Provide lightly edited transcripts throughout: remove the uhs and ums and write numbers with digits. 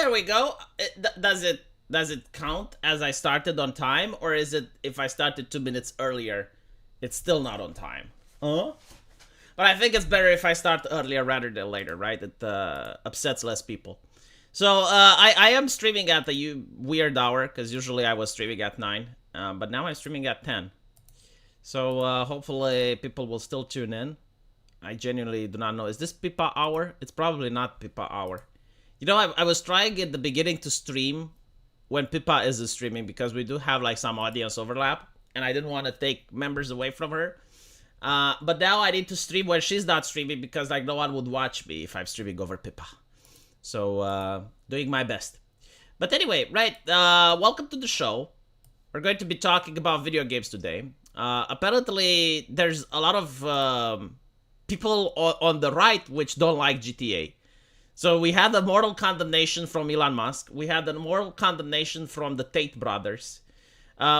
there we go. Does it count as I started on time, or is it if I started 2 minutes earlier, it's still not on time? Huh? But I think it's better if I start earlier rather than later, right? It upsets less people. So I am streaming at the weird hour, because usually I was streaming at 9, but now I'm streaming at 10. So hopefully people will still tune in. I genuinely do not know. Is this Pipa hour? It's probably not Pipa hour. You know, I was trying at the beginning to stream when Pipa is streaming, because we do have like some audience overlap, and I didn't want to take members away from her. But now I need to stream when she's not streaming, because like no one would watch me if I'm streaming over Pipa. So, doing my best. But anyway, right, welcome to the show. We're going to be talking about video games today. Apparently, there's a lot of people on the right which don't like GTA. So we had a moral condemnation from Elon Musk. We had a moral condemnation from the Tate brothers.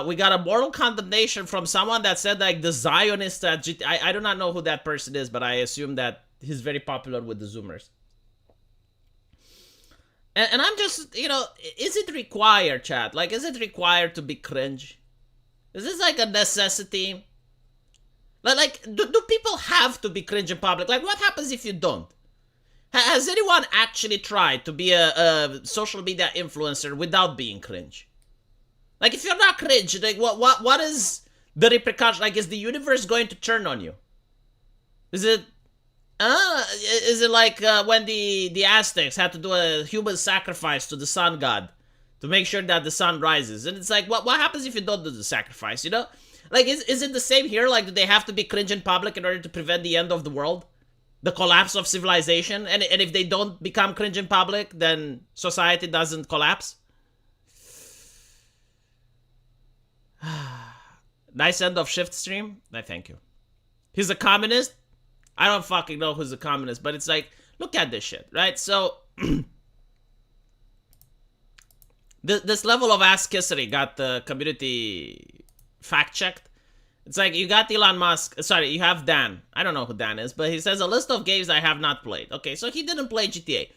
We got a moral condemnation from someone that said like the Zionists at GTA. I do not know who that person is, but I assume that he's very popular with the Zoomers. And I'm just, you know, is it required, chat? Like, is it required to be cringe? Is this like a necessity? Like, do people have to be cringe in public? Like, what happens if you don't? Has anyone actually tried to be a social media influencer without being cringe? Like, if you're not cringe, like, what is the repercussion? Like, is the universe going to turn on you? Is it like when the Aztecs had to do a human sacrifice to the sun god to make sure that the sun rises? And it's like, what happens if you don't do the sacrifice, you know? Like, is it the same here? Like, do they have to be cringe in public in order to prevent the end of the world? The collapse of civilization? And if they don't become cringe in public, then society doesn't collapse? Nice end of shift stream. I thank you. He's a communist? I don't fucking know who's a communist, but it's like, look at this shit, right? So, this level of ass-kissery got the community fact-checked. It's like, you got Elon Musk, sorry, you have Dan. I don't know who Dan is, but he says, a list of games I have not played. Okay, so he didn't play GTA.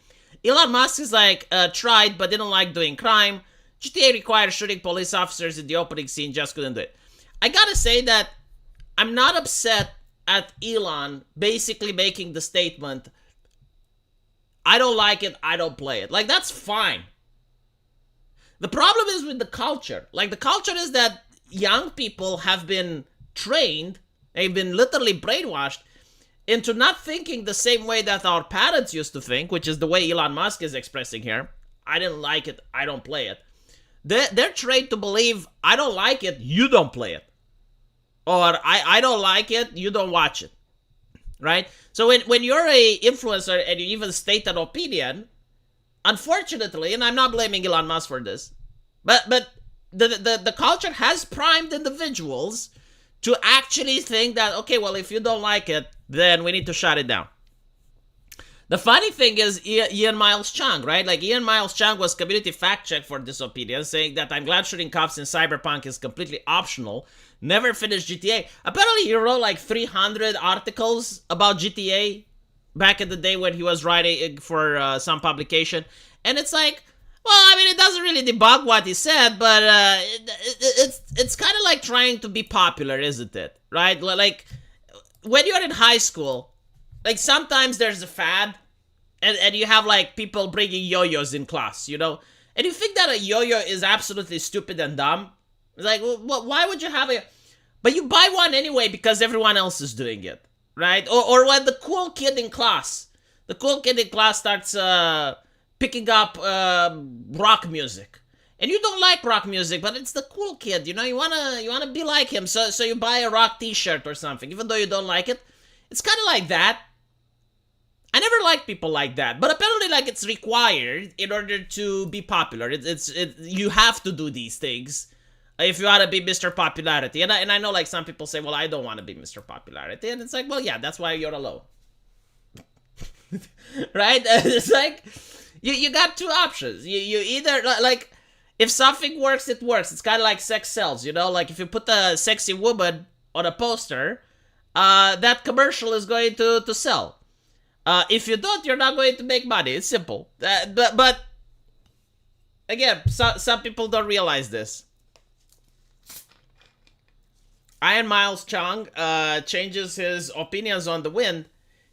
Elon Musk is like, tried, but didn't like doing crime. GTA requires shooting police officers in the opening scene, just couldn't do it. I gotta say that I'm not upset at Elon basically making the statement, I don't like it, I don't play it. Like, that's fine. The problem is with the culture. Like, the culture is that young people have been trained, they've been literally brainwashed into not thinking the same way that our parents used to think, which is the way Elon Musk is expressing here. I didn't like it, I don't play it. They're trained to believe, I don't like it, you don't play it. Or I don't like it, you don't watch it, right? So when you're a influencer and you even state an opinion, unfortunately, and I'm not blaming Elon Musk for this, but the culture has primed individuals to actually think that, okay, well, if you don't like it, then we need to shut it down. The funny thing is Ian Miles Chung, right? Like, Ian Miles Chung was community fact-checked for this opinion, saying that I'm glad shooting cops in Cyberpunk is completely optional. Never finished GTA. Apparently he wrote like 300 articles about GTA back in the day when he was writing for some publication. And it's like, well, I mean, it doesn't really debug what he said, but it's kind of like trying to be popular, isn't it? Right? Like, when you're in high school, like, sometimes there's a fad, and you have, like, people bringing yo-yos in class, you know? And you think that a yo-yo is absolutely stupid and dumb. It's like, well, why would you have a... But you buy one anyway because everyone else is doing it, right? Or when the cool kid in class starts picking up rock music. And you don't like rock music, but it's the cool kid, you know? You wanna be like him, so you buy a rock t-shirt or something, even though you don't like it. It's kind of like that. I never liked people like that, but apparently, like, it's required in order to be popular. You have to do these things if you want to be Mr. Popularity. And I know, like, some people say, well, I don't want to be Mr. Popularity. And it's like, well, yeah, that's why you're alone. Right? It's like, you got two options. You either, like, if something works, it works. It's kind of like sex sells, you know? Like, if you put a sexy woman on a poster, that commercial is going to sell. If you don't, you're not going to make money. It's simple. But Again, some people don't realize this. Ian Miles Chung changes his opinions on the wind.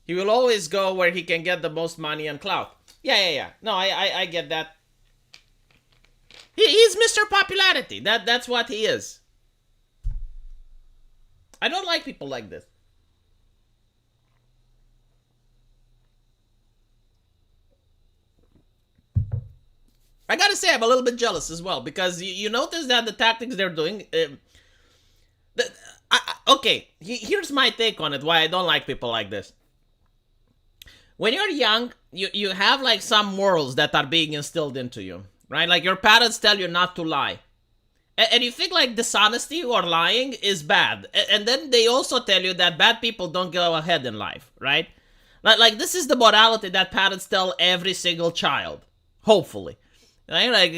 He will always go where he can get the most money and clout. Yeah. No, I get that. He's Mr. Popularity. That's what he is. I don't like people like this. I gotta say, I'm a little bit jealous as well, because you notice that the tactics they're doing. Okay, here's my take on it. Why I don't like people like this. When you're young, you have like some morals that are being instilled into you, right? Like your parents tell you not to lie, and you think like dishonesty or lying is bad, and then they also tell you that bad people don't go ahead in life, right? Like this is the morality that parents tell every single child, hopefully. Right? Like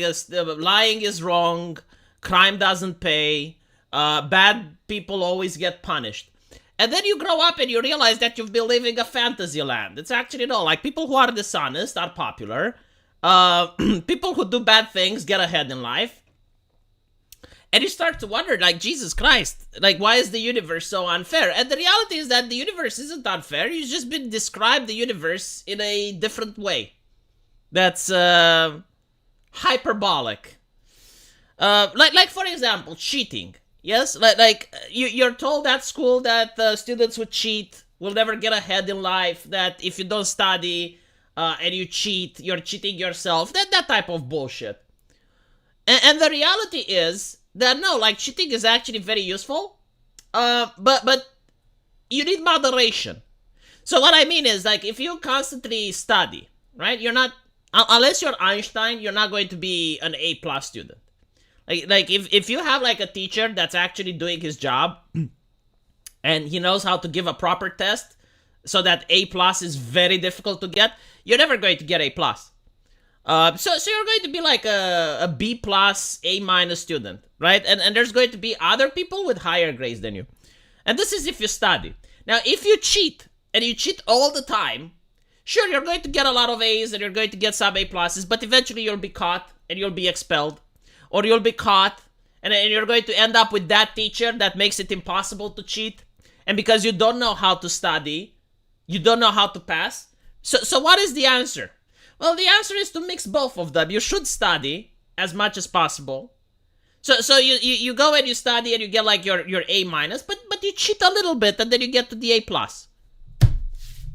lying is wrong, crime doesn't pay, bad people always get punished. And then you grow up and you realize that you've been living a fantasy land. It's actually no, like people who are dishonest are popular. People who do bad things get ahead in life. And you start to wonder, like, Jesus Christ, like, why is the universe so unfair? And the reality is that the universe isn't unfair. You've just been described the universe in a different way. That's, hyperbolic. Like for example, cheating. Yes, you're told at school that students who cheat will never get ahead in life. That if you don't study and you cheat, you're cheating yourself. That type of bullshit. And the reality is that no, like cheating is actually very useful. But you need moderation. So what I mean is, like, if you constantly study, right? You're not, unless you're Einstein, you're not going to be an A+ student. Like if you have like a teacher that's actually doing his job and he knows how to give a proper test so that A+ is very difficult to get, you're never going to get A+. So you're going to be like a B+, A- student, right? And there's going to be other people with higher grades than you. And this is if you study. Now, if you cheat, and you cheat all the time, sure, you're going to get a lot of A's and you're going to get some A+, but eventually you'll be caught and you'll be expelled. Or you'll be caught and you're going to end up with that teacher that makes it impossible to cheat. And because you don't know how to study, you don't know how to pass. So what is the answer? Well, the answer is to mix both of them. You should study as much as possible. So you go and you study and you get like your A-, but you cheat a little bit and then you get to the A+.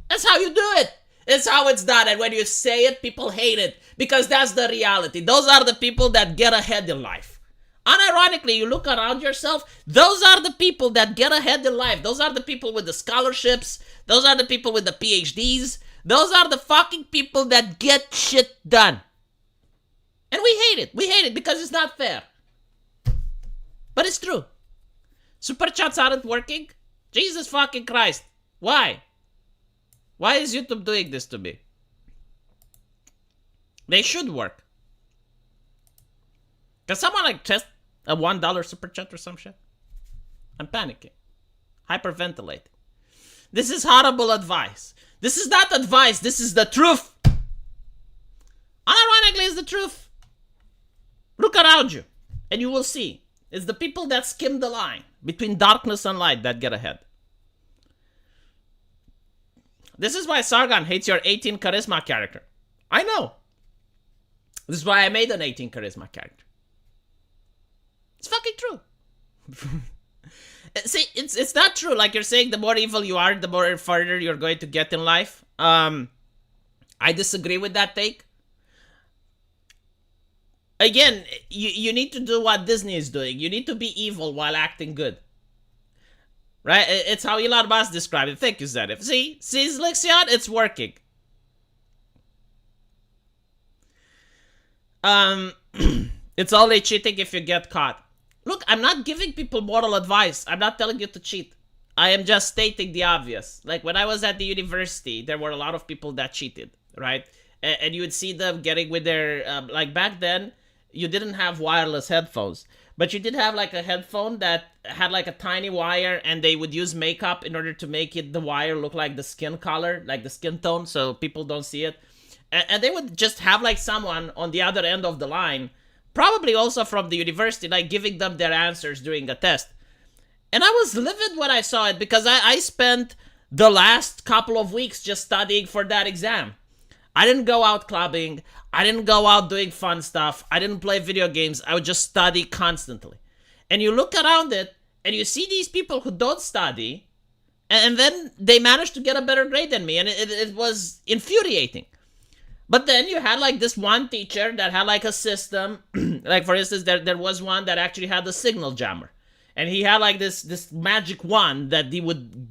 That's how you do it. It's how it's done. And when you say it, people hate it. Because that's the reality. Those are the people that get ahead in life. Unironically, you look around yourself, those are the people that get ahead in life. Those are the people with the scholarships. Those are the people with the PhDs. Those are the fucking people that get shit done. And we hate it. We hate it because it's not fair. But it's true. Super chats aren't working? Jesus fucking Christ. Why? Why is YouTube doing this to me? They should work. Can someone like test a $1 super chat or some shit? I'm panicking. Hyperventilating. This is horrible advice. This is not advice. This is the truth. Unironically, it's the truth. Look around you and you will see. It's the people that skim the line between darkness and light that get ahead. This is why Sargon hates your 18 charisma character. I know. This is why I made an 18 charisma character. It's fucking true. See, it's not true. Like you're saying, the more evil you are, the more further you're going to get in life. I disagree with that take. Again, you need to do what Disney is doing. You need to be evil while acting good. Right? It's how Elon Musk described it. Thank you, Zenith. See, Lexion, it's working. It's only cheating if you get caught. Look, I'm not giving people moral advice. I'm not telling you to cheat. I am just stating the obvious. Like when I was at the university, there were a lot of people that cheated, right? And you would see them getting with their, like back then, you didn't have wireless headphones. But you did have like a headphone that had like a tiny wire and they would use makeup in order to make it the wire look like the skin color, like the skin tone, so people don't see it. And they would just have like someone on the other end of the line, probably also from the university, like giving them their answers during a test. And I was livid when I saw it, because I spent the last couple of weeks just studying for that exam. I didn't go out clubbing. I didn't go out doing fun stuff. I didn't play video games. I would just study constantly. And you look around it and you see these people who don't study, and then they managed to get a better grade than me. And it was infuriating. But then you had like this one teacher that had like a system. Like, for instance, there was one that actually had the signal jammer. And he had like this magic wand that he would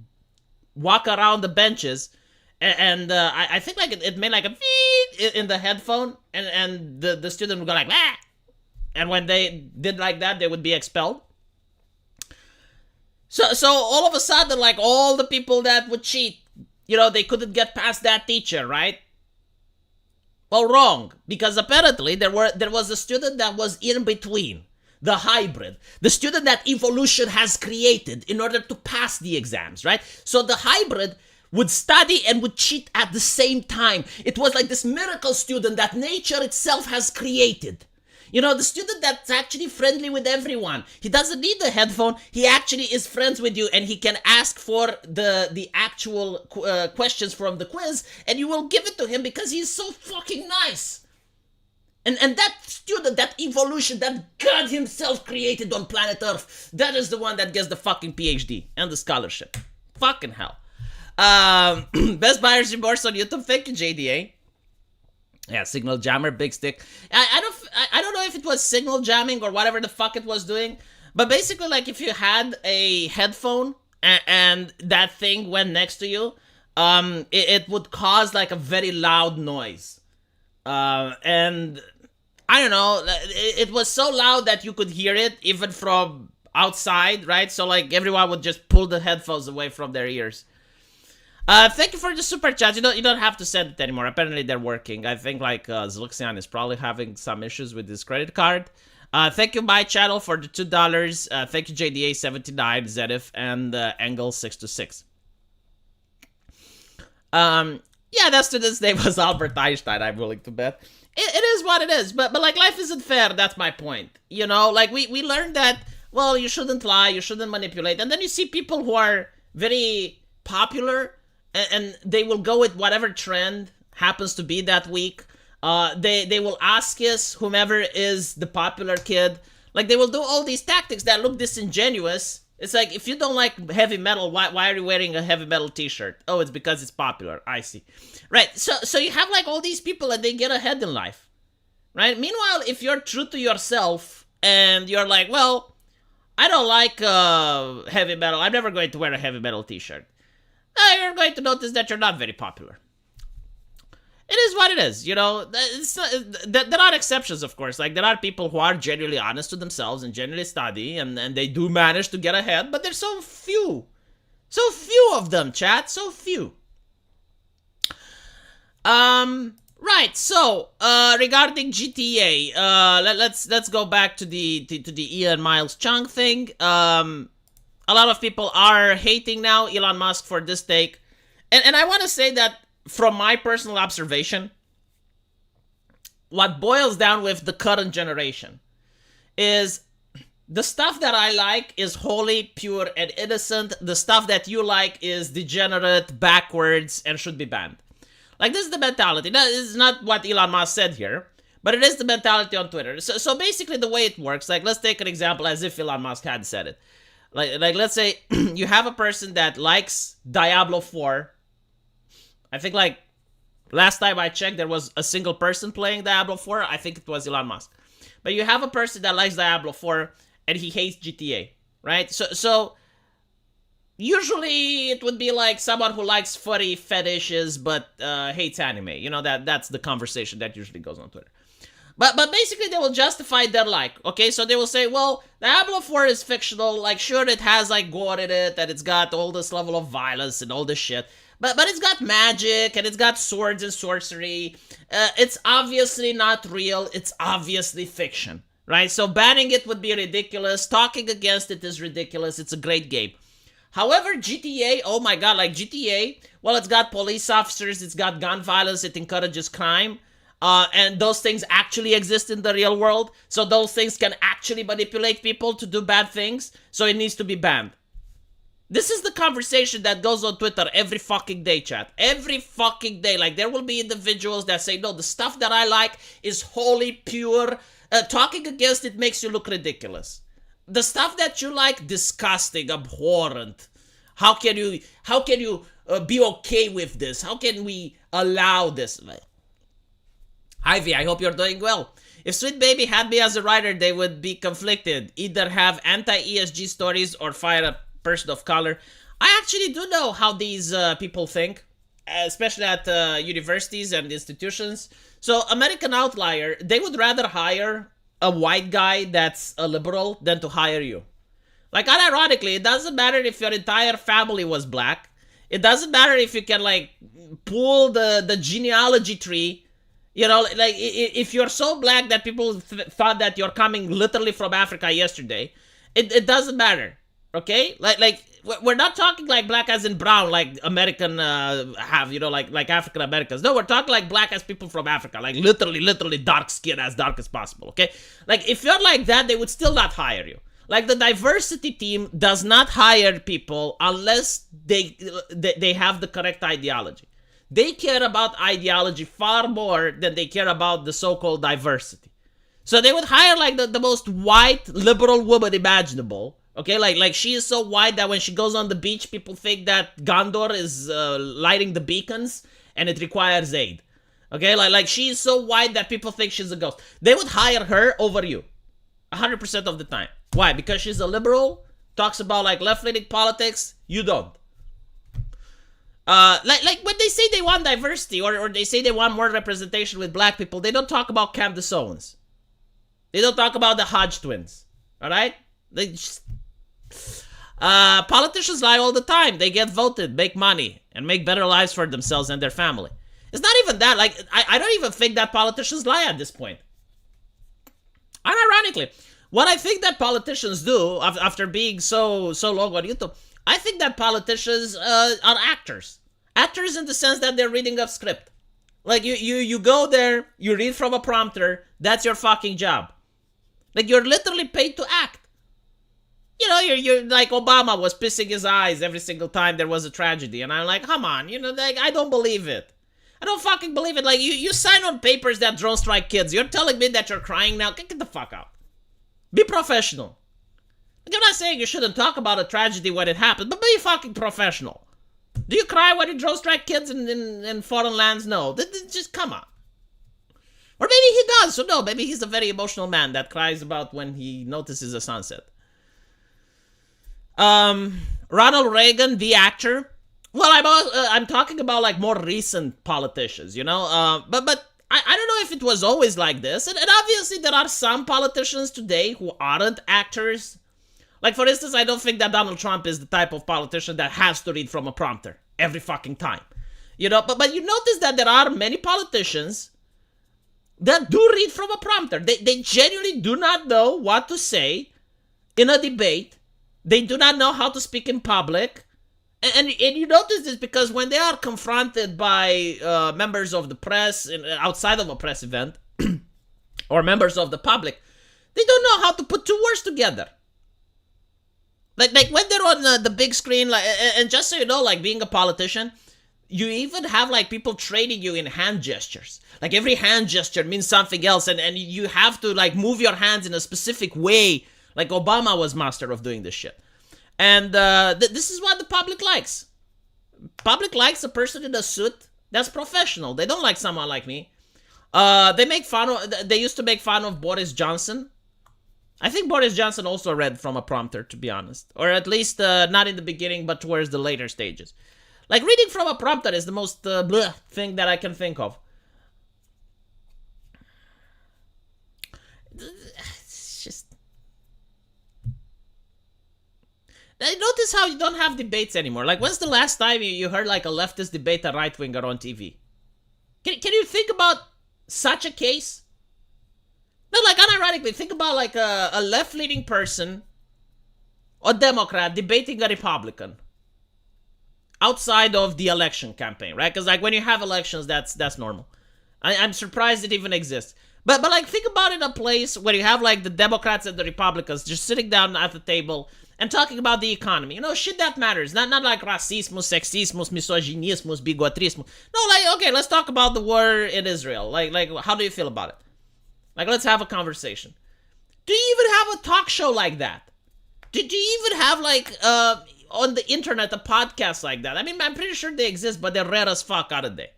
walk around the benches. And I think like it made like a beep in the headphone, and the student would go like, ah! And when they did like that, they would be expelled. So all of a sudden, like, all the people that would cheat, they couldn't get past that teacher, right? Well, wrong, because apparently there was a student that was in between, the hybrid, the student that evolution has created in order to pass the exams, right? So the hybrid would study and would cheat at the same time. It was like this miracle student that nature itself has created. The student that's actually friendly with everyone. He doesn't need the headphone. He actually is friends with you, and he can ask for the actual questions from the quiz, and you will give it to him because he's so fucking nice. And that student, that evolution that God himself created on planet Earth, that is the one that gets the fucking PhD and the scholarship. Fucking hell. Best Buyer's Remorse on YouTube. Thank you, JDA. Yeah, signal jammer, big stick. I don't know if it was signal jamming or whatever the fuck it was doing, but basically, like, if you had a headphone and that thing went next to you, it would cause like a very loud noise. And I don't know, it was so loud that you could hear it even from outside, right? So like everyone would just pull the headphones away from their ears. Thank you for the super chat. You don't have to send it anymore. Apparently they're working. I think like Zluxian is probably having some issues with his credit card. Thank you, my channel, for the $2. Thank you, JDA79, Zedif, and Angle626. Yeah, that student's name was Albert Einstein, I'm willing to bet. It is what it is, but like, life isn't fair. That's my point. Like we learned that, well, you shouldn't lie, you shouldn't manipulate, and then you see people who are very popular, and they will go with whatever trend happens to be that week. They will ask us, whomever is the popular kid, like, they will do all these tactics that look disingenuous. It's like, if you don't like heavy metal, why are you wearing a heavy metal t-shirt? Oh, it's because it's popular. I see. Right, so you have like all these people and they get ahead in life, right? Meanwhile, if you're true to yourself and you're like, well, I don't like heavy metal, I'm never going to wear a heavy metal t-shirt, you're going to notice that you're not very popular. It is what it is, there are exceptions, of course. Like, there are people who are genuinely honest to themselves and genuinely study, and they do manage to get ahead, but there's so few. So few of them, chat. So few. Right, so, regarding GTA, let's go back to the Elon Miles Chung thing. A lot of people are hating now Elon Musk for this take. And I want to say that, from my personal observation, what boils down with the current generation is the stuff that I like is wholly pure and innocent. The stuff that you like is degenerate, backwards, and should be banned. Like, this is the mentality. That is not what Elon Musk said here, but it is the mentality on Twitter. So basically the way it works, like, let's take an example as if Elon Musk had said it. Like let's say you have a person that likes Diablo 4. I think, like, last time I checked, there was a single person playing Diablo 4. I think it was Elon Musk. But you have a person that likes Diablo 4, and he hates GTA, right? So usually it would be like someone who likes furry fetishes but hates anime. That's the conversation that usually goes on Twitter. But basically they will justify their like, okay? So they will say, well, Diablo 4 is fictional. Like, sure, it has, like, gore in it, and it's got all this level of violence and all this shit. But it's got magic, and it's got swords and sorcery. It's obviously not real. It's obviously fiction, right? So banning it would be ridiculous. Talking against it is ridiculous. It's a great game. However, GTA, oh my god, like GTA, well, it's got police officers, it's got gun violence, it encourages crime. And those things actually exist in the real world. So those things can actually manipulate people to do bad things. So it needs to be banned. This is the conversation that goes on Twitter every fucking day, chat. Every fucking day. Like, there will be individuals that say, no, the stuff that I like is wholly pure. Talking against it makes you look ridiculous. The stuff that you like, disgusting, abhorrent. How can you be okay with this? How can we allow this? Ivy, I hope you're doing well. If Sweet Baby had me as a writer, they would be conflicted. Either have anti-ESG stories or fire a person of color. I actually do know how these people think, especially at universities and institutions. So, American Outlier, they would rather hire a white guy that's a liberal than to hire you. Like, unironically, it doesn't matter if your entire family was black. It doesn't matter if you can, like, pull the genealogy tree. You know, like, if you're so black that people thought that you're coming literally from Africa yesterday, it doesn't matter, okay? Like we're not talking like black as in brown, like American have, you know, like African Americans. No, we're talking like black as people from Africa, like literally dark skin, as dark as possible, okay? Like, if you're like that, they would still not hire you. Like, the diversity team does not hire people unless they have the correct ideology. They care about ideology far more than they care about the so-called diversity. So they would hire like the most white liberal woman imaginable. Okay, like she is so white that when she goes on the beach, people think that Gondor is lighting the beacons and it requires aid. Okay, like she is so white that people think she's a ghost. They would hire her over you 100% of the time. Why? Because she's a liberal, talks about like left-leaning politics. You don't. Like when they say they want diversity or they say they want more representation with black people, they don't talk about Candace Owens. They don't talk about the Hodge twins. All right? They just, politicians lie all the time. They get voted, make money, and make better lives for themselves and their family. It's not even that. Like, I don't even think that politicians lie at this point. Unironically, what I think that politicians do after being so long on YouTube, I think that politicians are actors. Actors in the sense that they're reading a script. Like, you go there, you read from a prompter, that's your fucking job. Like, you're literally paid to act. You know, you're like Obama was pissing his eyes every single time there was a tragedy. And I'm like, come on, you know, like, I don't believe it. I don't fucking believe it. Like, you sign on papers that drone strike kids. You're telling me that you're crying now? Get the fuck out. Be professional. I'm not saying you shouldn't talk about a tragedy when it happens, but be fucking professional. Do you cry when you drone strike kids in foreign lands? No. Just come on. Or maybe he does. So no, maybe he's a very emotional man that cries about when he notices a sunset. Ronald Reagan, the actor. Well, I'm talking about like more recent politicians, you know. But I don't know if it was always like this. And obviously there are some politicians today who aren't actors. Like, for instance, I don't think that Donald Trump is the type of politician that has to read from a prompter every fucking time. You know, but you notice that there are many politicians that do read from a prompter. They genuinely do not know what to say in a debate. They do not know how to speak in public. And you notice this because when they are confronted by members of the press outside of a press event or members of the public, they don't know how to put two words together. Like when they're on the big screen, like, and just so you know, like being a politician, you even have like people training you in hand gestures. Like every hand gesture means something else, and you have to like move your hands in a specific way. Like Obama was master of doing this shit. And this is what the public likes. Public likes a person in a suit that's professional. They don't like someone like me. They used to make fun of Boris Johnson. I think Boris Johnson also read from a prompter, to be honest. Or at least not in the beginning, but towards the later stages. Like, reading from a prompter is the most bleh thing that I can think of. It's just... Notice how you don't have debates anymore. Like, when's the last time you heard, like, a leftist debate a right-winger on TV? Can you think about such a case? No, like, unironically, think about, like, a left-leaning person a Democrat debating a Republican outside of the election campaign, right? Because like when you have elections, that's normal. I'm surprised it even exists. But like think about it in a place where you have like the Democrats and the Republicans just sitting down at the table and talking about the economy. You know, shit that matters. Not like racismo, sexismo, misogynismo, bigotrismo. No, like, okay, let's talk about the war in Israel. Like how do you feel about it? Like, let's have a conversation. Do you even have a talk show like that? Did you even have like on the internet a podcast like that? I mean, I'm pretty sure they exist, but they're rare as fuck, aren't they?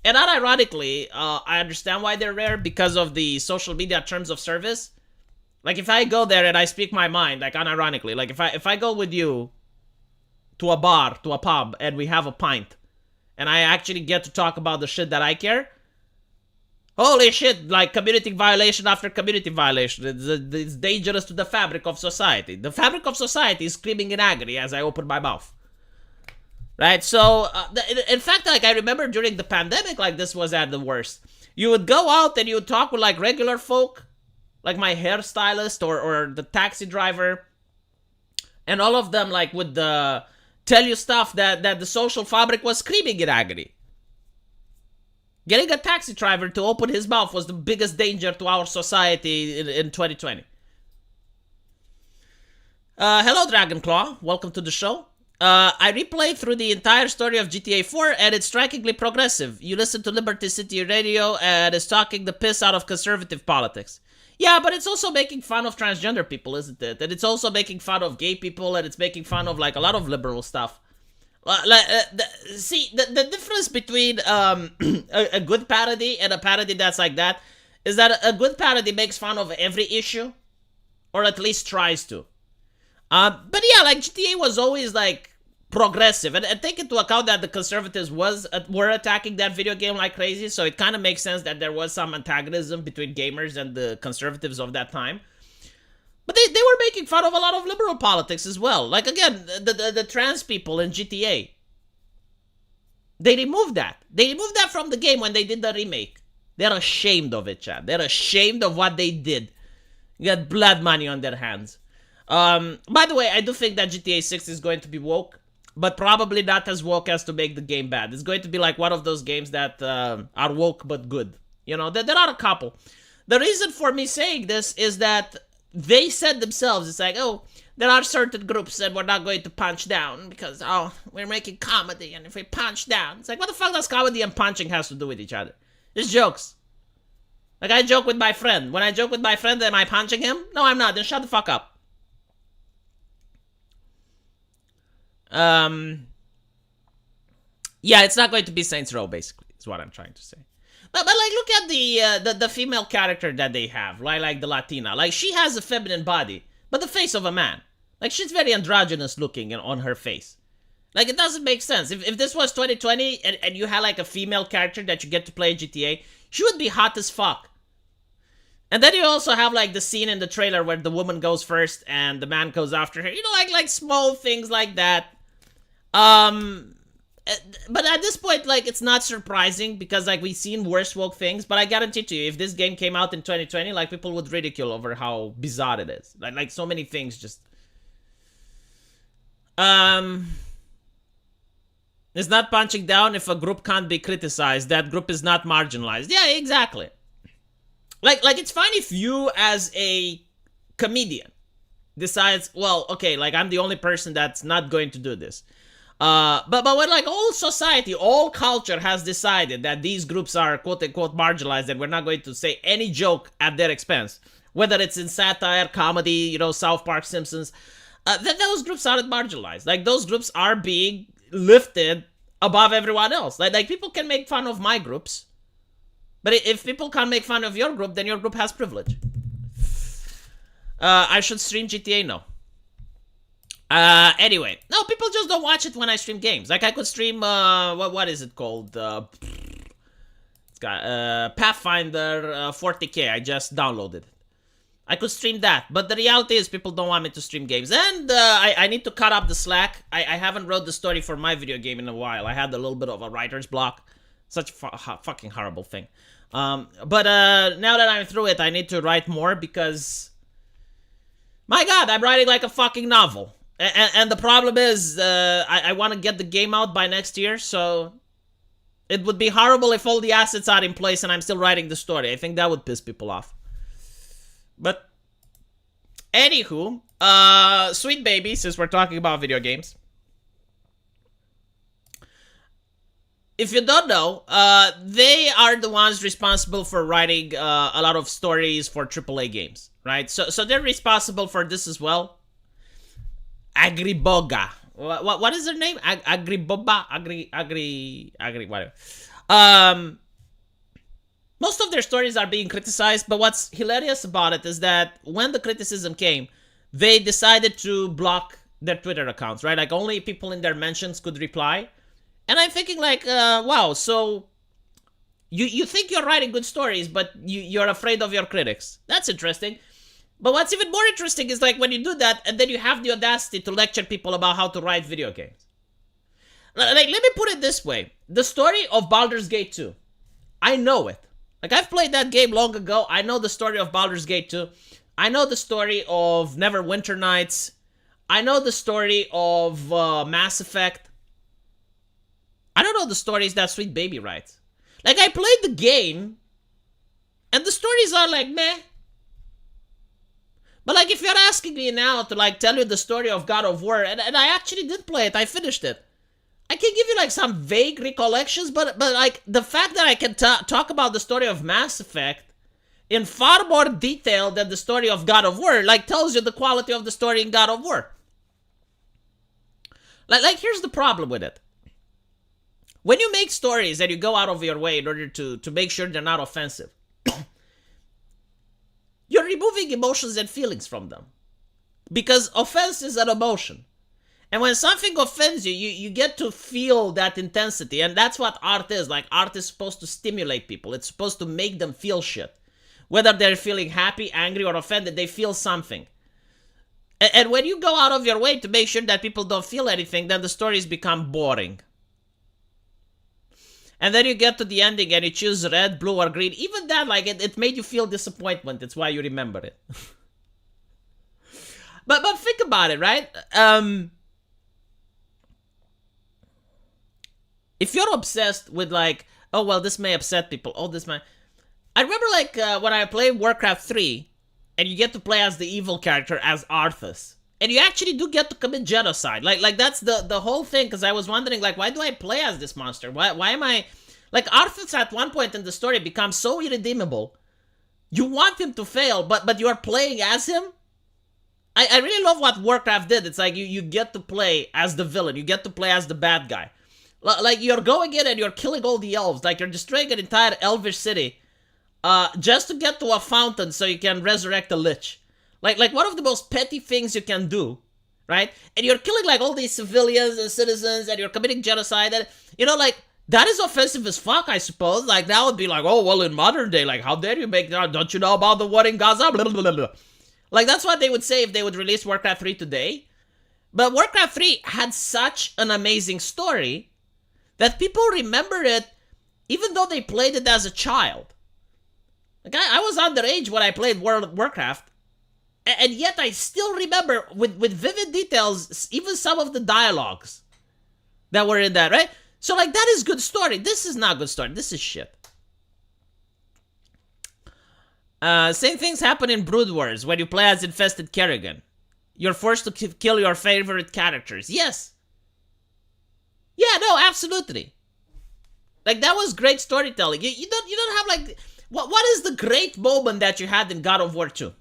And not ironically, I understand why they're rare because of the social media terms of service. Like if I go there and I speak my mind, like unironically, like if I go with you to a bar, to a pub, and we have a pint, and I actually get to talk about the shit that I care, holy shit, like community violation after community violation. It's dangerous to the fabric of society. The fabric of society is screaming in agony as I open my mouth. Right? So, in fact, like I remember during the pandemic, like this was at the worst. You would go out and you would talk with like regular folk, like my hairstylist or the taxi driver, and all of them like would tell you stuff that the social fabric was screaming in agony. Getting a taxi driver to open his mouth was the biggest danger to our society in 2020. Hello, Dragonclaw. Welcome to the show. I replayed through the entire story of GTA 4 and it's strikingly progressive. You listen to Liberty City Radio and it's talking the piss out of conservative politics. Yeah, but it's also making fun of transgender people, isn't it? And it's also making fun of gay people and it's making fun of like a lot of liberal stuff. See, the difference between a good parody and a parody that's like that is that a good parody makes fun of every issue, or at least tries to. But yeah, like GTA was always like progressive, and take into account that the conservatives were attacking that video game like crazy, so it kind of makes sense that there was some antagonism between gamers and the conservatives of that time. But they were making fun of a lot of liberal politics as well. Like again, the trans people in GTA. They removed that. They removed that from the game when they did the remake. They're ashamed of it, Chad. They're ashamed of what they did. You got blood money on their hands. By the way, I do think that GTA 6 is going to be woke, but probably not as woke as to make the game bad. It's going to be like one of those games that are woke but good. You know, there are a couple. The reason for me saying this is that they said themselves, it's like, oh, there are certain groups that we're not going to punch down because, oh, we're making comedy, and if we punch down, it's like, what the fuck does comedy and punching has to do with each other? It's jokes. Like, I joke with my friend. When I joke with my friend, am I punching him? No, I'm not. Then shut the fuck up. Yeah, it's not going to be Saints Row, basically, is what I'm trying to say. But like, look at the female character that they have, right? Like the Latina. Like, she has a feminine body, but the face of a man. Like, she's very androgynous looking on her face. Like, it doesn't make sense. If this was 2020 and you had like a female character that you get to play in GTA, she would be hot as fuck. And then you also have like the scene in the trailer where the woman goes first and the man goes after her. You know, like small things like that. But at this point, like, it's not surprising because, like, we've seen worse woke things. But I guarantee to you, if this game came out in 2020, like, people would ridicule over how bizarre it is. Like so many things just... It's not punching down if a group can't be criticized. That group is not marginalized. Yeah, exactly. Like it's fine if you, as a comedian, decides, well, okay, like, I'm the only person that's not going to do this. But when like all society, all culture has decided that these groups are quote unquote marginalized and we're not going to say any joke at their expense, whether it's in satire, comedy, you know, South Park, Simpsons, then those groups aren't marginalized. Like, those groups are being lifted above everyone else. Like people can make fun of my groups, but if people can't make fun of your group, then your group has privilege. I should stream GTA? No. Anyway, no, people just don't watch it when I stream games. Like, I could stream, what is it called? It's got, Pathfinder 40K. I just downloaded it. I could stream that, but the reality is people don't want me to stream games. And, I need to cut up the slack. I haven't wrote the story for my video game in a while. I had a little bit of a writer's block. Such a fucking horrible thing. But now that I'm through it, I need to write more because... My God, I'm writing like a fucking novel. And the problem is, I want to get the game out by next year, so it would be horrible if all the assets are in place and I'm still writing the story. I think that would piss people off. But, anywho, Sweet Baby, since we're talking about video games. If you don't know, they are the ones responsible for writing a lot of stories for AAA games, right? So they're responsible for this as well. Agriboga. What is their name? Agriboba? Whatever. Most of their stories are being criticized, but what's hilarious about it is that when the criticism came, they decided to block their Twitter accounts, right? Like, only people in their mentions could reply. And I'm thinking like, wow, so you think you're writing good stories, but you're afraid of your critics. That's interesting. But what's even more interesting is like when you do that, and then you have the audacity to lecture people about how to write video games. Like, let me put it this way. The story of Baldur's Gate 2, I know it. Like, I've played that game long ago. I know the story of Baldur's Gate 2. I know the story of Neverwinter Nights. I know the story of Mass Effect. I don't know the stories that Sweet Baby writes. Like, I played the game, and the stories are like, meh. But like, if you're asking me now to like tell you the story of God of War, and I actually did play it, I finished it. I can give you like some vague recollections, but like the fact that I can talk about the story of Mass Effect in far more detail than the story of God of War, like, tells you the quality of the story in God of War. Like here's the problem with it. When you make stories and you go out of your way in order to make sure they're not offensive, you're removing emotions and feelings from them. Because offense is an emotion. And when something offends you, you get to feel that intensity. And that's what art is. Like, art is supposed to stimulate people. It's supposed to make them feel shit. Whether they're feeling happy, angry, or offended, they feel something. And when you go out of your way to make sure that people don't feel anything, then the stories become boring. And then you get to the ending and you choose red, blue, or green. Even that, like, it made you feel disappointment. It's why you remember it. But think about it, right? If you're obsessed with, like, oh, well, this may upset people. Oh, this may... I remember, like, when I played Warcraft 3, and you get to play as the evil character, as Arthas. And you actually do get to commit genocide. Like that's the whole thing, because I was wondering, like, why do I play as this monster? Why am I... Like, Arthas at one point in the story becomes so irredeemable. You want him to fail, but you're playing as him? I really love what Warcraft did. It's like you get to play as the villain. You get to play as the bad guy. Like, you're going in and you're killing all the elves. Like, you're destroying an entire elvish city. Just to get to a fountain so you can resurrect a lich. Like one of the most petty things you can do, right? And you're killing, like, all these civilians and citizens, and you're committing genocide, and, you know, like, that is offensive as fuck, I suppose. Like, that would be like, oh, well, in modern day, like, how dare you make that? Don't you know about the war in Gaza? Blah, blah, blah, blah. Like, that's what they would say if they would release Warcraft 3 today. But Warcraft 3 had such an amazing story that people remember it even though they played it as a child. Like, I was underage when I played World of Warcraft, and yet I still remember with vivid details even some of the dialogues that were in that, right? So, like, that is good story. This is not good story. This is shit. Same things happen in Brood Wars when you play as Infested Kerrigan. You're forced to kill your favorite characters. Yes. Yeah, no, absolutely. Like, that was great storytelling. You don't have, like... What is the great moment that you had in God of War 2?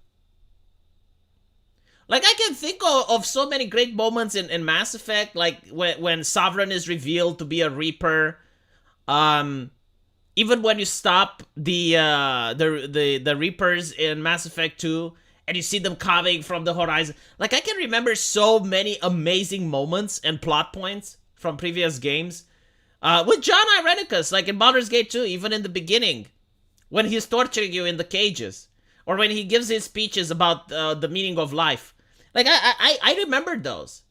Like, I can think of so many great moments in Mass Effect, like when Sovereign is revealed to be a Reaper. Even when you stop the Reapers in Mass Effect 2, and you see them coming from the horizon. Like, I can remember so many amazing moments and plot points from previous games. With John Irenicus, like in Baldur's Gate 2, even in the beginning, when he's torturing you in the cages, or when he gives his speeches about the meaning of life. Like, I remember those.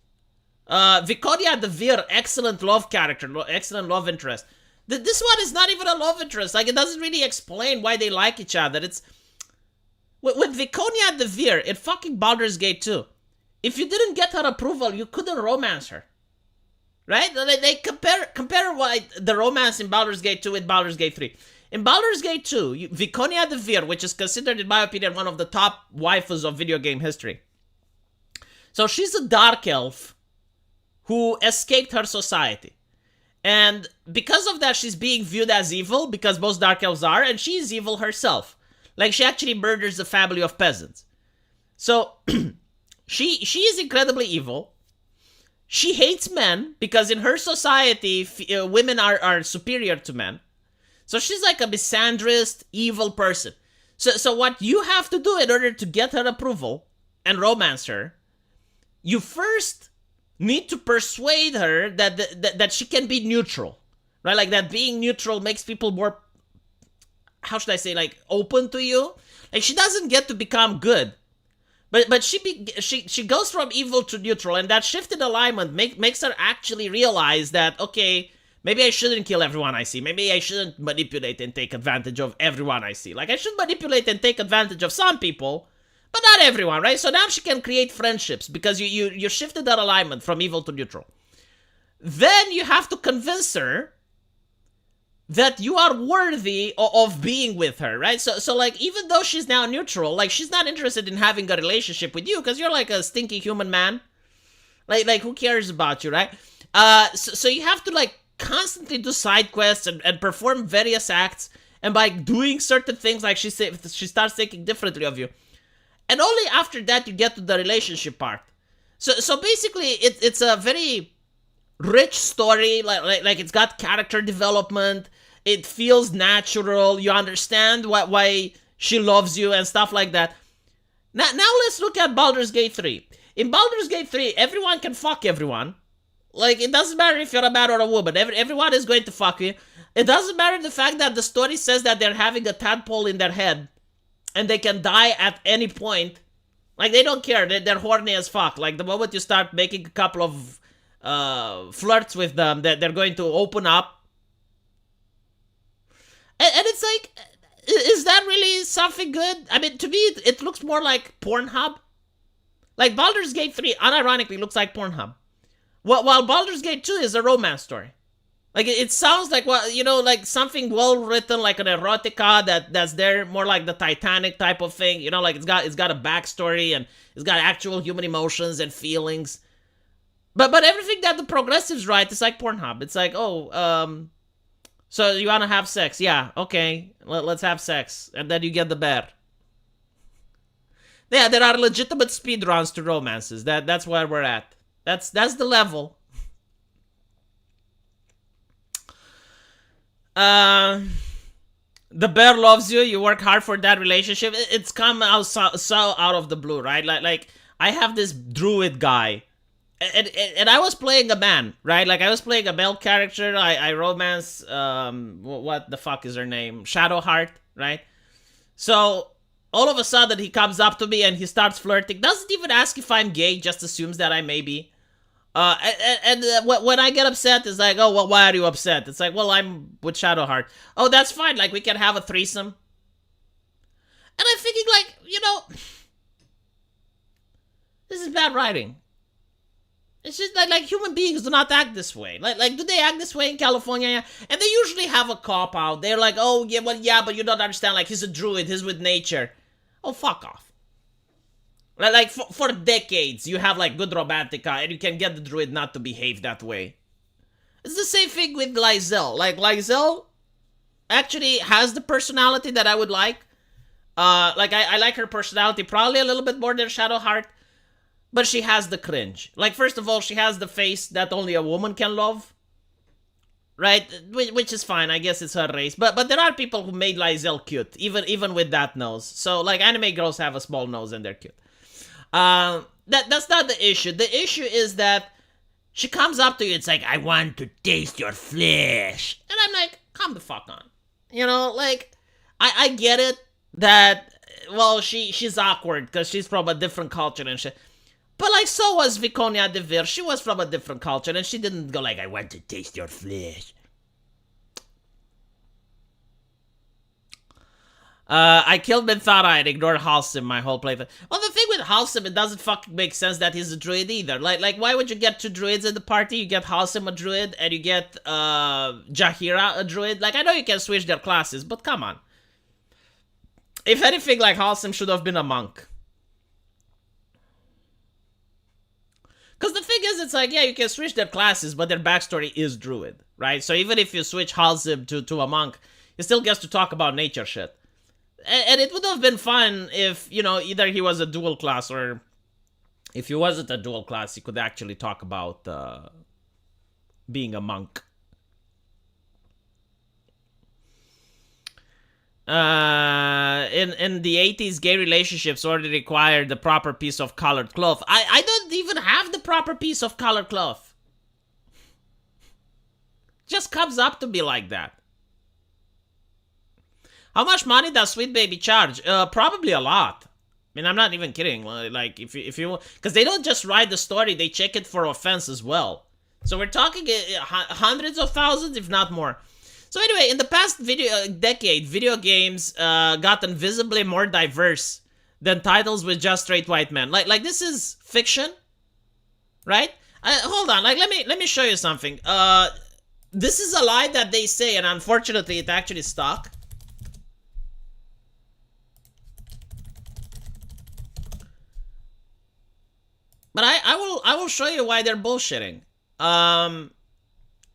Viconia de Vir, excellent love character, excellent love interest. This one is not even a love interest. Like, it doesn't really explain why they like each other. With Viconia De Veer in fucking Baldur's Gate 2, if you didn't get her approval, you couldn't romance her. Right? They compare what the romance in Baldur's Gate 2 with Baldur's Gate 3. In Baldur's Gate 2, Viconia De Veer, which is considered, in my opinion, one of the top waifus of video game history. So she's a dark elf who escaped her society. And because of that, she's being viewed as evil, because most dark elves are, and she's evil herself. Like, she actually murders a family of peasants. So, she is incredibly evil. She hates men, because in her society, women are superior to men. So she's like a misandrist, evil person. So what you have to do in order to get her approval and romance her, you first need to persuade her that she can be neutral. Right? Like, that being neutral makes people more, how should I say, like, open to you. Like, she doesn't get to become good. But she goes from evil to neutral, and that shift in alignment makes her actually realize that, okay, maybe I shouldn't kill everyone I see. Maybe I shouldn't manipulate and take advantage of everyone I see. Like, I should manipulate and take advantage of some people, but not everyone, right? So now she can create friendships because you shifted that alignment from evil to neutral. Then you have to convince her that you are worthy of being with her, right? So like, even though she's now neutral, like, she's not interested in having a relationship with you because you're like a stinky human man. Like who cares about you, right? So you have to, like, constantly do side quests and perform various acts, and by doing certain things, like, she starts thinking differently of you. And only after that you get to the relationship part. So basically, it's a very rich story, like it's got character development, it feels natural, you understand why she loves you and stuff like that. Now let's look at Baldur's Gate 3. In Baldur's Gate 3, everyone can fuck everyone. Like, it doesn't matter if you're a man or a woman, everyone is going to fuck you. It doesn't matter the fact that the story says that they're having a tadpole in their head and they can die at any point. Like, they don't care, they're horny as fuck. Like, the moment you start making a couple of flirts with them, that they're going to open up. And it's like, is that really something good? I mean, to me, it looks more like Pornhub. Like, Baldur's Gate 3, unironically, looks like Pornhub. While Baldur's Gate 2 is a romance story. Like, it sounds like, well, you know, like something well written, like an erotica that's there, more like the Titanic type of thing. You know, like, it's got a backstory and it's got actual human emotions and feelings. But everything that the progressives write is like Pornhub. It's like, so you want to have sex? Yeah, okay, let's have sex. And then you get the bear. Yeah, there are legitimate speedruns to romances. That's where we're at. That's the level. The bear loves you. You work hard for that relationship. It's come out so out of the blue, right? Like I have this druid guy. And I was playing a man, right? Like, I was playing a male character. I romance, what the fuck is her name? Shadowheart, right? So, all of a sudden, he comes up to me and he starts flirting. Doesn't even ask if I'm gay, just assumes that I may be. When I get upset, it's like, oh, well, why are you upset? It's like, well, I'm with Shadowheart. Oh, that's fine. Like, we can have a threesome. And I'm thinking, like, you know, this is bad writing. It's just like human beings do not act this way. Like, do they act this way in California? Yeah. And they usually have a cop out. They're like, oh, yeah, well, yeah, but you don't understand. Like, he's a druid. He's with nature. Oh, fuck off. Like, for decades, you have, like, good romantica, and you can get the druid not to behave that way. It's the same thing with Lysel. Like, Lysel actually has the personality that I would like. Like, I like her personality probably a little bit more than Shadowheart. But she has the cringe. Like, first of all, she has the face that only a woman can love. Right? Which is fine. I guess it's her race. But there are people who made Lysel cute. Even with that nose. So, like, anime girls have a small nose and they're cute. That's not the issue. The issue is that she comes up to you. It's like, I want to taste your flesh. And I'm like, come the fuck on. You know, like, I get it that, well, she's awkward because she's from a different culture and shit. But, like, so was Viconia De Veer. She was from a different culture, and she didn't go like, I want to taste your flesh. I killed Minthara and ignored Halsim my whole playthrough. Well, the thing with Halsim, it doesn't fucking make sense that he's a druid either. Like why would you get two druids in the party? You get Halsim a druid, and you get Jahira a druid. Like, I know you can switch their classes, but come on. If anything, like, Halsim should have been a monk. Because the thing is, it's like, yeah, you can switch their classes, but their backstory is druid, right? So even if you switch Halsim to a monk, he still gets to talk about nature shit. And it would have been fun if, you know, either he was a dual class, or if he wasn't a dual class, he could actually talk about being a monk. In the 80s, gay relationships already required the proper piece of colored cloth. I don't even have the proper piece of colored cloth. Just comes up to me like that. How much money does Sweet Baby charge? Probably a lot. I mean, I'm not even kidding. Like, if you, because they don't just write the story, they check it for offense as well. So we're talking hundreds of thousands, if not more. So anyway, in the past decade, video games gotten visibly more diverse than titles with just straight white men. Like this is fiction, right? Hold on, like let me show you something. This is a lie that they say, and unfortunately, it actually stuck. But I will show you why they're bullshitting.